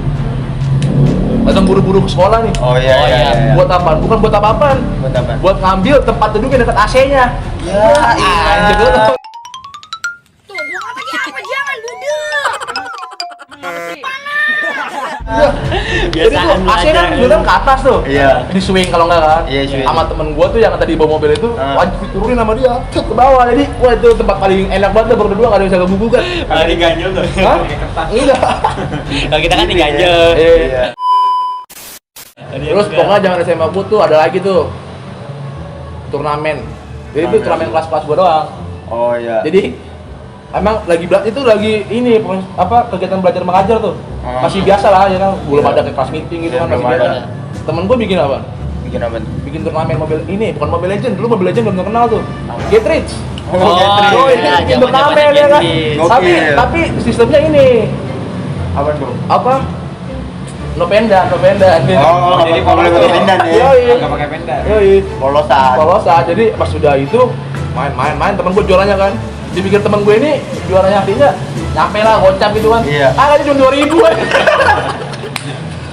[SPEAKER 5] ke sekolah nih.
[SPEAKER 1] Oh iya.
[SPEAKER 5] Buat apaan? Bukan buat apa-apaan.
[SPEAKER 1] Buat apa?
[SPEAKER 5] Buat ngambil tempat duduk yang dekat AC-nya.
[SPEAKER 1] Ya,
[SPEAKER 5] Anjir.
[SPEAKER 7] Tuh, gua kata apa jangan budek.
[SPEAKER 5] Jadi tuh AC kan bilang ke atas tuh.
[SPEAKER 1] Iya.
[SPEAKER 5] Di swing kalau enggak kan.
[SPEAKER 1] Iya, swing.
[SPEAKER 5] Sama temen gua tuh yang tadi bawa mobil itu
[SPEAKER 1] Ah.
[SPEAKER 5] wajib diturunin sama dia cet, ke bawah. Jadi wah itu tempat paling enak banget dah berdua enggak ada yang bisa ganggu kan.
[SPEAKER 3] Kalau diganjel tuh.
[SPEAKER 5] Hah? Enggak.
[SPEAKER 3] Kalau kita kan diganjel.
[SPEAKER 5] Iya. Terus pokoknya jangan SMA gua tuh ada lagi tuh turnamen. Jadi itu turnamen kelas-kelas gua doang.
[SPEAKER 1] Oh iya.
[SPEAKER 5] Jadi emang itu lagi ini apa kegiatan belajar mengajar tuh. Masih biasa lah ya kan, belum ada ke kelas meeting gitu
[SPEAKER 1] Ya,
[SPEAKER 5] kan masih
[SPEAKER 1] belum
[SPEAKER 5] biasa.
[SPEAKER 1] ada.
[SPEAKER 5] Temen gua bikin apa?
[SPEAKER 1] Bikin apa?
[SPEAKER 5] Bikin turnamen mobil ini, bukan Mobile Legend. Dulu Mobile Legend belum terkenal tuh. Get Rich.
[SPEAKER 3] Oh,
[SPEAKER 1] Getri.
[SPEAKER 5] Oh, itu
[SPEAKER 3] iya,
[SPEAKER 5] bikin
[SPEAKER 3] zaman-zaman
[SPEAKER 5] turnamen ya kan.
[SPEAKER 3] Get Rich.
[SPEAKER 1] Gokil.
[SPEAKER 5] Tapi sistemnya ini
[SPEAKER 1] Apa bro?
[SPEAKER 5] apa? No pendan.
[SPEAKER 1] Oh,
[SPEAKER 4] jadi
[SPEAKER 1] kalau boleh pakai pendan ya.
[SPEAKER 5] Yoi.
[SPEAKER 4] Nggak pakai pendan.
[SPEAKER 5] Yoi.
[SPEAKER 1] Polosan.
[SPEAKER 5] Polosan. Jadi pas sudah itu main temen gue juaranya kan. Dipikir temen gue ini juaranya artinya nyampe lah gocap gitu kan.
[SPEAKER 1] Iya.
[SPEAKER 5] Ah kan cuma 2.000 kan.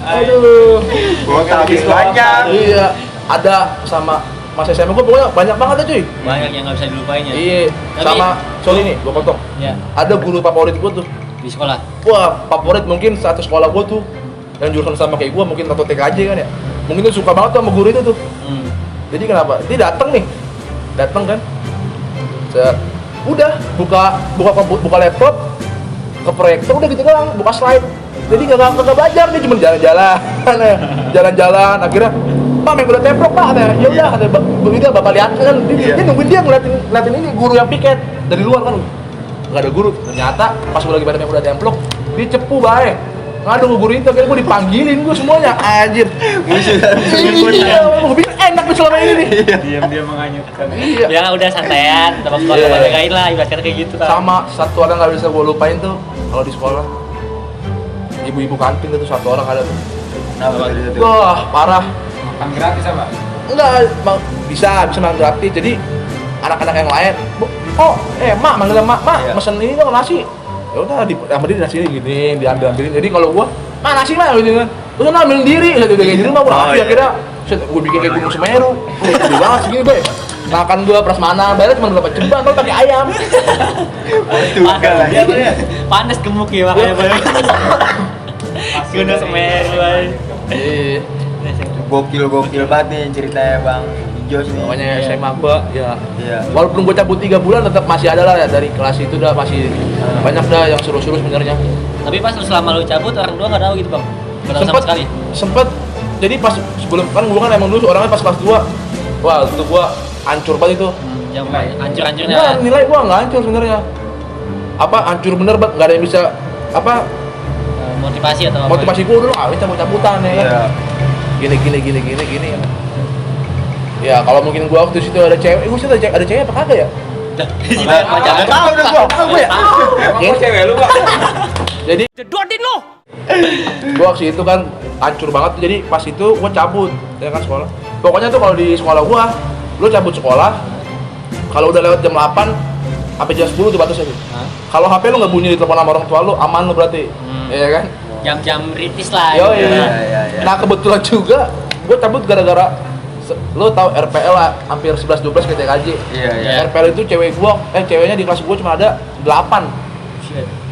[SPEAKER 5] Aduh.
[SPEAKER 1] Gua habis banyak.
[SPEAKER 5] Iya. Ada sama Mas SMA gue pokoknya banyak banget ya cuy.
[SPEAKER 3] Banyak yang nggak bisa dilupain ya.
[SPEAKER 5] Iya.
[SPEAKER 3] Tapi-
[SPEAKER 5] Sama sorry nih, gue potong.
[SPEAKER 3] Ya,
[SPEAKER 5] Ada guru favorit gue tuh.
[SPEAKER 3] di sekolah.
[SPEAKER 5] Wah, favorit mungkin satu sekolah gue tuh yang jurusan sama kayak gue mungkin satu TKJ kan ya. Mungkin tuh suka banget tuh sama guru itu tuh.
[SPEAKER 3] Hmm.
[SPEAKER 5] Jadi kenapa? Dia datang kan. Set. Udah buka laptop ke proyektor udah gitu doang, buka slide. Jadi kagak belajar dia cuma jalan-jalan akhirnya Pak main bola templok Pak katanya. Ya udah katanya begitu Bapak lihat kan dia nungguin dia ngeliatin ini guru yang piket dari luar kan. Enggak ada guru. Ternyata pas gue lagi pada main bola templok, dia cepu bae. Ngadu guru itu akhirnya gue dipanggilin gue semuanya anjir. Iya, gue pikir enak nih selama ini nih.
[SPEAKER 4] Diam-diam menganyutkan.
[SPEAKER 5] Iya.
[SPEAKER 3] Ya udah santean, teman
[SPEAKER 5] Iya.
[SPEAKER 3] keluarga bagain lah, ibaratnya kayak gitu kan.
[SPEAKER 5] Sama satu orang nggak bisa gue lupain tuh kalau di sekolah ibu-ibu kantin itu satu orang ada tuh.
[SPEAKER 1] Kenapa gitu?
[SPEAKER 5] Wah parah.
[SPEAKER 4] Makan gratis apa?
[SPEAKER 5] Enggak bisa makan gratis. Jadi anak-anak yang lain mak manggil mak
[SPEAKER 1] Iya.
[SPEAKER 5] mesen ini dong nasi. Ya udah sama dia nasi gini diambilin. Jadi kalau gua nasi mah gitu kan. Terus ambil diri kayak di rumah gua nasi
[SPEAKER 1] iya.
[SPEAKER 5] akhirnya gua bikin kayak gunung Semeru. Gede banget segini be. Makan gua prasmanan bayar cuma berapa ceban kalau pakai ayam.
[SPEAKER 1] Tunggal lah.
[SPEAKER 3] Panas gemuk ya makanya banyak. Gunung Semeru aja.
[SPEAKER 5] Iya.
[SPEAKER 1] Gokil banget nih ceritanya Bang Jos nih.
[SPEAKER 5] Pokoknya SMA gua ya
[SPEAKER 1] Iya.
[SPEAKER 5] walaupun gua cabut 3 bulan tetap masih ada lah ya dari kelas itu udah masih banyak dah yang seru-seru sebenarnya.
[SPEAKER 3] Tapi pas selama lu cabut orang tua nggak tahu gitu bang? Nggak tahu sama sekali.
[SPEAKER 5] Sempet jadi pas sebelum kan gua kan emang dulu orangnya pas kelas 2. Wah, itu gua hancur banget itu.
[SPEAKER 3] Yang hancur-hancurnya.
[SPEAKER 5] Nah, nilai gua nggak hancur sebenarnya. Apa hancur bener banget, nggak ada yang bisa apa
[SPEAKER 3] Motivasi atau apa?
[SPEAKER 5] motivasi gua dulu cabut-cabutan ya kan.
[SPEAKER 1] Iya.
[SPEAKER 5] Gini ya. Ya kalau mungkin gua waktu situ ada cewek, gua sih ada cewek apa kagak ya?
[SPEAKER 1] Nggak tahu deh gua.
[SPEAKER 5] Ya.
[SPEAKER 4] Emang cewek lu Pak?
[SPEAKER 5] Jadi
[SPEAKER 7] Jedotin lo.
[SPEAKER 5] gua waktu itu kan hancur banget tuh, jadi pas itu gua cabut ya kan sekolah. Pokoknya tuh kalau di sekolah gua, lu cabut sekolah kalau udah lewat jam 8 sampai jam 10 tuh batasnya tuh. Kalau HP lu nggak bunyi di telepon sama orang tua lu, aman lu berarti. Iya kan?
[SPEAKER 3] Jam-jam kritis lah.
[SPEAKER 5] Yo,
[SPEAKER 3] gitu.
[SPEAKER 1] Iya.
[SPEAKER 5] Nah kebetulan juga gua cabut gara-gara lu tahu RPL lah, hampir 11-12 kayak TKJ.
[SPEAKER 1] Iya.
[SPEAKER 5] RPL itu ceweknya di kelas gua cuma ada 8.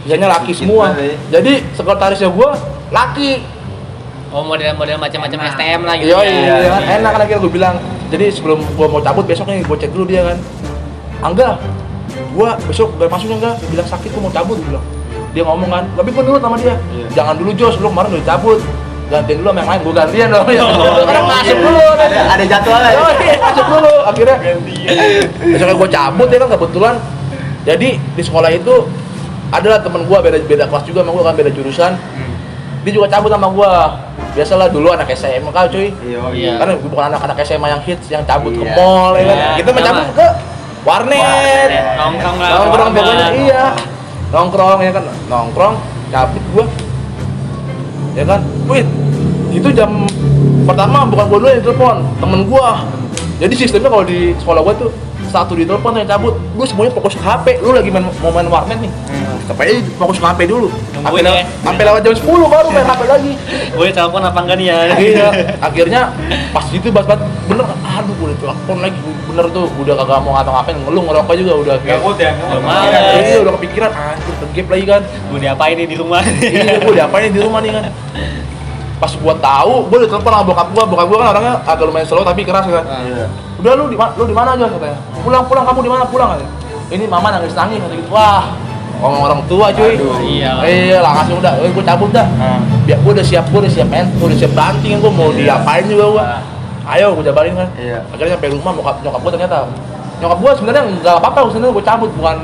[SPEAKER 5] Sisanya laki
[SPEAKER 1] Sedikit
[SPEAKER 5] semua.
[SPEAKER 1] banget,
[SPEAKER 5] Jadi sekretarisnya gua laki.
[SPEAKER 3] Oh model-model macam-macam STM lah gitu.
[SPEAKER 5] Iya,
[SPEAKER 3] ya.
[SPEAKER 5] iya kan? Enak kan akhirnya gue bilang. Jadi sebelum gua mau cabut besok nih gua cek dulu dia kan. Angga, gua besok gak masuk enggak? Dia bilang sakit gua mau cabut dia bilang. Dia ngomong kan, tapi gua nurut sama dia.
[SPEAKER 1] Iya.
[SPEAKER 5] Jangan dulu Jos, lu kemarin udah cabut. gantiin dulu sama yang lain, gue gantian dong. Karena masuk dulu.
[SPEAKER 1] Ada jadwalnya.
[SPEAKER 5] Masuk dulu. Akhirnya besoknya gue cabut ya kan kebetulan. Jadi di sekolah itu adalah temen gue beda kelas juga sama gue kan, beda jurusan. Dia juga cabut sama gue. Biasalah dulu anak SMA kan cuy.
[SPEAKER 3] Iya.
[SPEAKER 5] Karena bukan anak-anak SMA yang hits yang cabut ke
[SPEAKER 1] Iya.
[SPEAKER 5] mall ya kan.
[SPEAKER 3] Iya.
[SPEAKER 5] Kita mah cabut ke warnet. Nongkrong pokoknya iya. Nongkrong ya kan. Nongkrong cabut gue. Ya kan. Wih. Itu jam pertama bukan gue dulu yang telepon, temen gue. Jadi sistemnya kalau di sekolah gue tuh satu di telepon yang cabut, lu semuanya fokus ke HP. Lu lagi mau main warnet nih. Tapi fokus ke HP dulu.
[SPEAKER 3] Nungguin ya.
[SPEAKER 5] Sampai lewat jam 10 baru main HP lagi.
[SPEAKER 3] Gue telepon apa enggak nih ya?
[SPEAKER 5] Iya, akhirnya pas itu bener, aduh gue telepon lagi, bener tuh, udah kagak mau ngapa-ngapain, ngeluh ngerokok juga udah
[SPEAKER 4] Gak mood ya?
[SPEAKER 3] Males.
[SPEAKER 5] iya, udah kepikiran, anjir tegep lagi kan.
[SPEAKER 3] Gue diapain nih di rumah?
[SPEAKER 5] Iya, gue diapain di rumah nih kan. Pas gua tahu, gua ditelepon sama bokap gua kan orangnya agak lumayan slow tapi keras kan.
[SPEAKER 1] Iya.
[SPEAKER 5] Udah lu di mana aja katanya. Pulang kamu di mana pulang katanya. Ini mama nangis kata gitu. Wah, orang tua cuy.
[SPEAKER 1] Aduh.
[SPEAKER 3] Iya.
[SPEAKER 5] Langsung udah, gua cabut dah. Biar gua udah siap main, gua udah siap banting, gua mau diapain juga gua. Ayo gua jabarin kan.
[SPEAKER 1] Iya.
[SPEAKER 5] Akhirnya sampai rumah nyokap gua ternyata. Nyokap gua sebenarnya enggak apa-apa, sebenarnya gua cabut bukan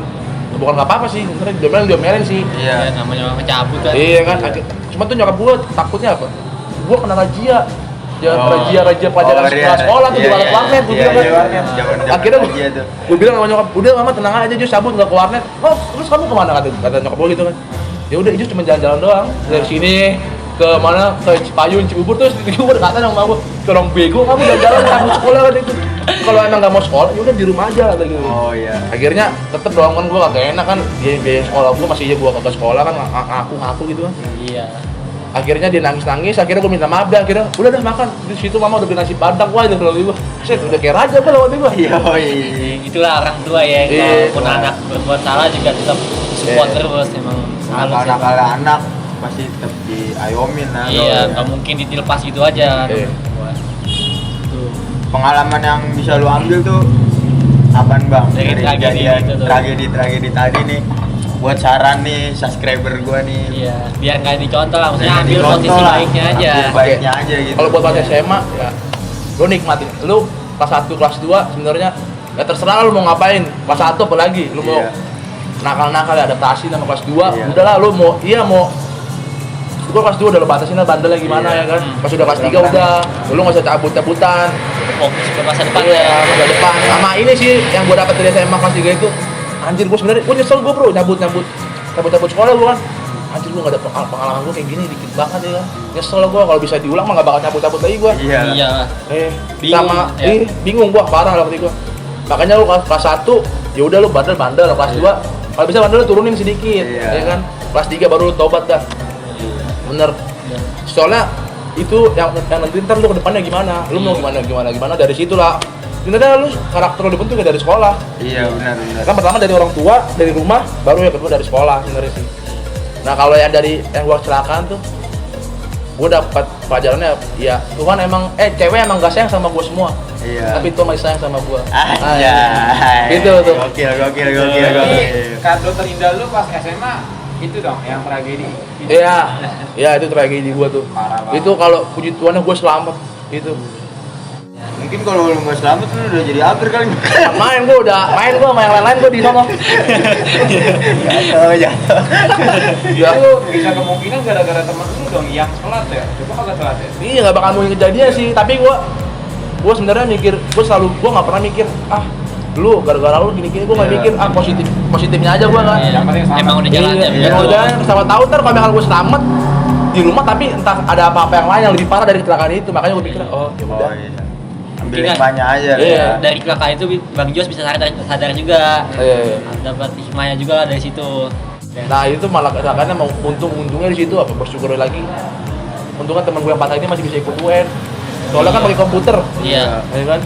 [SPEAKER 5] enggak apa-apa sih, sebenarnya diomelin sih.
[SPEAKER 1] Iya.
[SPEAKER 3] Namanya orang cabut kan.
[SPEAKER 5] Iya kan, cuma tuh nyokap gua takutnya apa? Gua kena razia. Ya razia pelajaran sekolah tuh di warnet gua bilang kan. Akhirnya gua bilang sama nyokap, "Udah mama tenang aja, Jus cabut enggak ke warnet." "Oh, terus kamu kemana?" kata nyokap gua gitu kan. "Ya udah, Jus cuma jalan-jalan doang. Dari sini ke mana? Ke Cipayung, Cibubur terus gua berkata sama gua, "Orang bego kamu jalan-jalan cabut sekolah kan itu. Kalau emang enggak mau sekolah, ya udah di rumah aja," kata gitu.
[SPEAKER 1] Oh iya.
[SPEAKER 5] Akhirnya tetep doang kan gua kagak enak kan, biaya sekolah gua masih aja gua kagak sekolah kan ngaku gitu kan.
[SPEAKER 3] Iya.
[SPEAKER 5] Akhirnya dia nangis, akhirnya gue minta maaf dah, akhirnya udah makan. Di situ mama udah beli nasi padang, wah itu kalau ibu. Set udah kayak raja gua lewat ibu.
[SPEAKER 1] Iya.
[SPEAKER 3] Itulah orang tua ya,
[SPEAKER 5] Iya.
[SPEAKER 3] kalaupun anak berbuat salah juga tetap support terus emang halus ya.
[SPEAKER 1] Kalau anak pasti tetap diayomin lah.
[SPEAKER 3] Iya, nggak mungkin dilepas gitu aja.
[SPEAKER 5] Iya.
[SPEAKER 3] Tuh.
[SPEAKER 1] Pengalaman yang bisa lu ambil tuh apaan bang?
[SPEAKER 3] Dari tragedi
[SPEAKER 1] kejadian
[SPEAKER 3] itu tuh.
[SPEAKER 1] tragedi tadi nih. Buat saran nih subscriber gua nih.
[SPEAKER 3] Iya, biar nggak dicontoh lah, maksudnya
[SPEAKER 1] Jangan
[SPEAKER 3] ambil
[SPEAKER 1] dicontoh
[SPEAKER 3] posisi
[SPEAKER 1] lah.
[SPEAKER 3] baiknya aja.
[SPEAKER 1] Ambil baiknya aja gitu.
[SPEAKER 5] Kalau buat pas SMA ya lu nikmatin. Lu kelas 1, kelas 2 sebenarnya ya terserah lu mau ngapain. Kelas 1 apalagi lu mau
[SPEAKER 1] Iya.
[SPEAKER 5] nakal-nakal ya adaptasi sama kelas 2.
[SPEAKER 1] Iya.
[SPEAKER 5] Udahlah lu mau gua kelas 2 udah lu batasin lah bandelnya gimana
[SPEAKER 1] Iya.
[SPEAKER 5] ya kan. Pas udah kelas 3 udah lu enggak usah cabut-cabutan.
[SPEAKER 3] Fokus ke masa depan
[SPEAKER 5] Iya,
[SPEAKER 3] ya.
[SPEAKER 5] masa depan. Sama ini sih yang gua dapat dari SMA kelas 3 itu. Anjir gua sebenarnya nyesel gua, Bro, cabut sekolah gua kan. Anjir gua enggak ada pengalaman gua kayak gini dikit banget ya kan. Nyesel gua kalau bisa diulang mah enggak bakal cabut lagi gua.
[SPEAKER 1] Iya.
[SPEAKER 3] Iya.
[SPEAKER 5] Bingung, sama
[SPEAKER 3] ya.
[SPEAKER 5] bingung gua parah lah waktu gua. Makanya lu kelas 1 ya udah lu bandel, kelas 2 kalau bisa bandel lu turunin sedikit,
[SPEAKER 1] Iya.
[SPEAKER 5] ya kan. Kelas 3 baru lu tobat dah. Bener. Soalnya itu yang nentuin ntar lu ke depannya gimana. Lu mau gimana dari situ lah. Sebenarnya lu karakter lu dibentuk dari sekolah.
[SPEAKER 1] Iya benar.
[SPEAKER 5] Kan pertama dari orang tua, dari rumah, baru yang kedua dari sekolah sebenarnya sih. Nah kalau yang dari yang gua kecelakaan tuh, gua dapat pelajarannya ya Tuhan emang cewek emang gak sayang sama gua semua.
[SPEAKER 1] Iya.
[SPEAKER 5] Tapi Tuhan masih sayang sama gua.
[SPEAKER 1] Aja.
[SPEAKER 5] Gitu tuh.
[SPEAKER 1] Gokil.
[SPEAKER 4] Kado terindah lu pas SMA itu dong yang tragedi.
[SPEAKER 5] Iya itu tragedi gua tuh.
[SPEAKER 4] Parah banget.
[SPEAKER 5] Itu kalau puji Tuhan gua selamat gitu.
[SPEAKER 1] Mungkin kalau lu nggak selamat lu udah jadi akhir kali.
[SPEAKER 5] Main gua sama yang lain-lain gua di sono.
[SPEAKER 1] Oh ya.
[SPEAKER 5] Ya.
[SPEAKER 4] Itu bisa kemungkinan gara-gara temen lu dong yang telat ya. Coba kagak telat ya.
[SPEAKER 5] Iya nggak bakal mungkin kejadian sih, tapi gua sebenarnya mikir, gua nggak pernah mikir lu gara-gara lu gini-gini, gua nggak
[SPEAKER 1] Iya.
[SPEAKER 5] mikir positifnya aja gua kan.
[SPEAKER 3] Iya.
[SPEAKER 4] Yang penting selamat.
[SPEAKER 3] Emang udah jalan ya.
[SPEAKER 5] Iya, udah sama tahu ntar kalau misalkan gua selamat di rumah tapi entah ada apa-apa yang lain yang lebih parah dari kecelakaan itu, makanya gua pikir oh ya udah.
[SPEAKER 1] Oh iya. Ambil
[SPEAKER 3] Mungkin
[SPEAKER 1] hikmahnya aja.
[SPEAKER 5] Iya.
[SPEAKER 1] Ya.
[SPEAKER 3] Dari kecelakaan itu Bang Jos bisa sadar juga.
[SPEAKER 5] Iya.
[SPEAKER 3] Dapat hikmahnya juga dari situ.
[SPEAKER 5] Nah itu malah kecelakaannya mau untungnya di situ apa bersyukur lagi. Untungnya teman gue yang patah ini masih bisa ikut UN. Soalnya kan pakai komputer.
[SPEAKER 3] Iya.
[SPEAKER 5] Ya kan?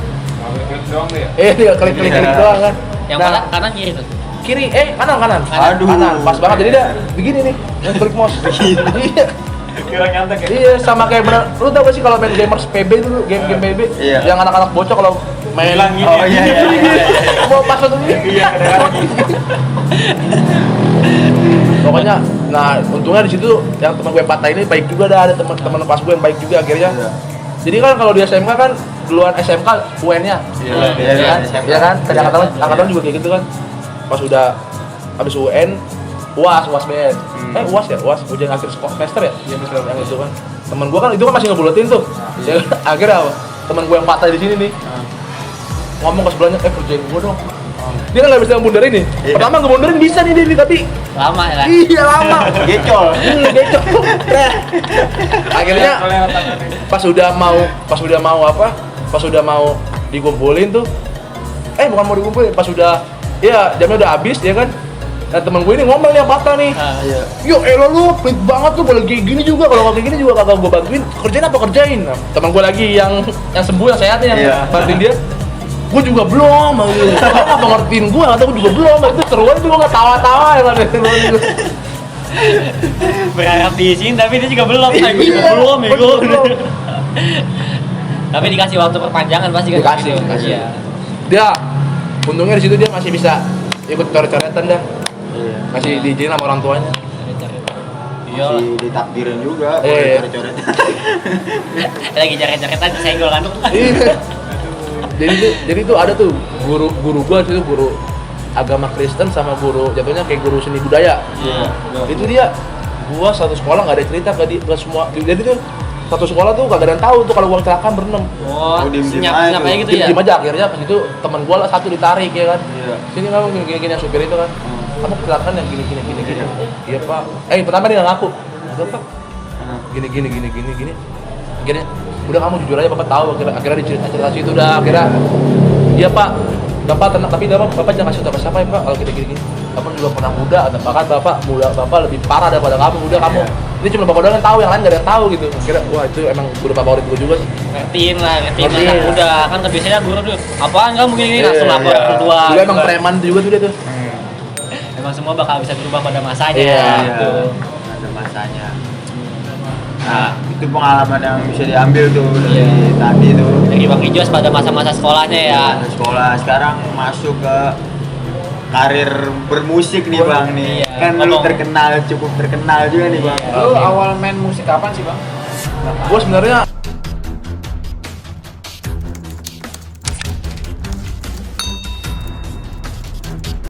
[SPEAKER 4] Klik doang tuh ya.
[SPEAKER 5] Tinggal klik doang kan.
[SPEAKER 3] Yang
[SPEAKER 5] Nah,
[SPEAKER 3] kanan kiri tuh.
[SPEAKER 5] kiri, kanan.
[SPEAKER 1] Aduh.
[SPEAKER 5] Kanan, pas banget. Jadi dah begini nih, yang klik mouse. Iya.
[SPEAKER 4] Kira nyantek ya.
[SPEAKER 5] Iya, sama kayak bener. Lu tau gak sih kalau main gamers PB dulu, game PB?
[SPEAKER 1] Iya.
[SPEAKER 5] Yang anak-anak bocah kalau main
[SPEAKER 4] Bilang gini.
[SPEAKER 1] Oh iya.
[SPEAKER 5] mau pas satu ini.
[SPEAKER 4] Iya, kadang-kadang
[SPEAKER 5] Pokoknya Nah, untungnya di situ yang teman gue yang patah ini baik juga, ada teman kelas gue yang baik juga akhirnya.
[SPEAKER 1] Iya.
[SPEAKER 5] Jadi kan kalau di SMK kan duluan SMK UN-nya. Iya kan? Tadi angkatan juga kayak gitu kan. Pas udah habis UN, UAS BN. UAS ya, UAS ujian akhir semester ya? Iya betul. Yang itu kan. Temen gue kan itu kan masih ngebuletin tuh. Ya, akhirnya temen gue yang patah di sini nih. Ngomong ke sebelahnya, kerjain gue dong. Dia kan nggak bisa ngebunderin nih. Pertama ngebunderin bisa nih dia, tapi
[SPEAKER 3] Lama ya kan?
[SPEAKER 5] iya lama.
[SPEAKER 1] Gecol.
[SPEAKER 5] Gecok. Akhirnya pas udah mau dikumpulin tuh, bukan mau dikumpulin, pas udah ya jamnya udah habis ya kan. Nah temen gue ini ngomel nih yang patah nih.
[SPEAKER 1] Iya.
[SPEAKER 5] Yo elo lu pelit banget tuh, kalau kayak gini juga, kalau kayak gini juga kagak gue bantuin, kerjain apa kerjain. Nah, temen gue lagi yang sembuh, yang sehat nih, yang
[SPEAKER 1] Iya.
[SPEAKER 5] bantuin dia. Gue juga belum, apa ngertiin gue, atau gue juga belum, itu seruan itu gue nggak tawa-tawa ya kan.
[SPEAKER 3] Berharap diisiin tapi dia juga belum. Gue juga belum ya gue. Tapi dikasih waktu perpanjangan pasti kan?
[SPEAKER 5] Dikasih.
[SPEAKER 3] Iya.
[SPEAKER 5] Dia untungnya di situ dia masih bisa ikut coret-coretan dah,
[SPEAKER 1] Iya.
[SPEAKER 5] masih diizinin sama orang tuanya.
[SPEAKER 3] Iya.
[SPEAKER 1] Masih ditakdirin juga,
[SPEAKER 5] Iya.
[SPEAKER 1] coret-coret.
[SPEAKER 3] Lagi coret-coretan senggol kan?
[SPEAKER 5] Iya. jadi tuh ada tuh guru gua itu guru agama Kristen sama guru jatuhnya kayak guru seni budaya.
[SPEAKER 3] Iya.
[SPEAKER 5] Itu dia gua satu sekolah nggak ada cerita ke semua, jadi tuh satu sekolah tuh kagak ada yang tahu tuh kalau gua kecelakaan berenam.
[SPEAKER 3] Oh,
[SPEAKER 1] diem-diem
[SPEAKER 3] senyap
[SPEAKER 1] aja
[SPEAKER 3] aja gitu ya?
[SPEAKER 5] Diem aja, akhirnya pas itu teman gua lah satu ditarik ya kan.
[SPEAKER 1] Iya.
[SPEAKER 5] Sini kamu gini yang supir itu kan. Kamu kecelakaan yang gini. Iya Pak. Pertama dia nggak ngaku. Enggak Pak. Gini. Akhirnya udah kamu jujur aja, Bapak tahu. Akhirnya dicerita situ udah, akhirnya iya Pak, Bapak tenang, tapi Bapak jangan kasih tahu siapa ya Pak kalau gini. Kamu juga pernah muda, bahkan Bapak lebih parah daripada kamu. Udah kamu, ini cuma Bapak doang yang tahu, yang lain nggak ada yang tahu gitu. Akhirnya wah itu emang guru favorit gue juga sih.
[SPEAKER 3] Ngertiin anak muda kan, biasanya guru tuh apaan kamu gini langsung lapor
[SPEAKER 5] Iya.
[SPEAKER 3] ke tua.
[SPEAKER 5] Juga emang preman juga tuh dia tuh.
[SPEAKER 3] Emang semua bakal bisa berubah pada masanya.
[SPEAKER 5] Iya.
[SPEAKER 3] Gitu.
[SPEAKER 1] Ada masanya. Nah, itu pengalaman yang bisa diambil tuh dari
[SPEAKER 3] Iya.
[SPEAKER 1] tadi tuh.
[SPEAKER 3] Dari Bang Ijos pada masa-masa sekolahnya ya.
[SPEAKER 1] Nah, sekolah sekarang masuk ke karir bermusik nih Bang nih.
[SPEAKER 3] Iya.
[SPEAKER 1] Kan lu
[SPEAKER 3] Ngomong.
[SPEAKER 1] cukup terkenal juga nih Bang.
[SPEAKER 4] Lu awal main musik kapan sih, Bang?
[SPEAKER 5] Gue sebenarnya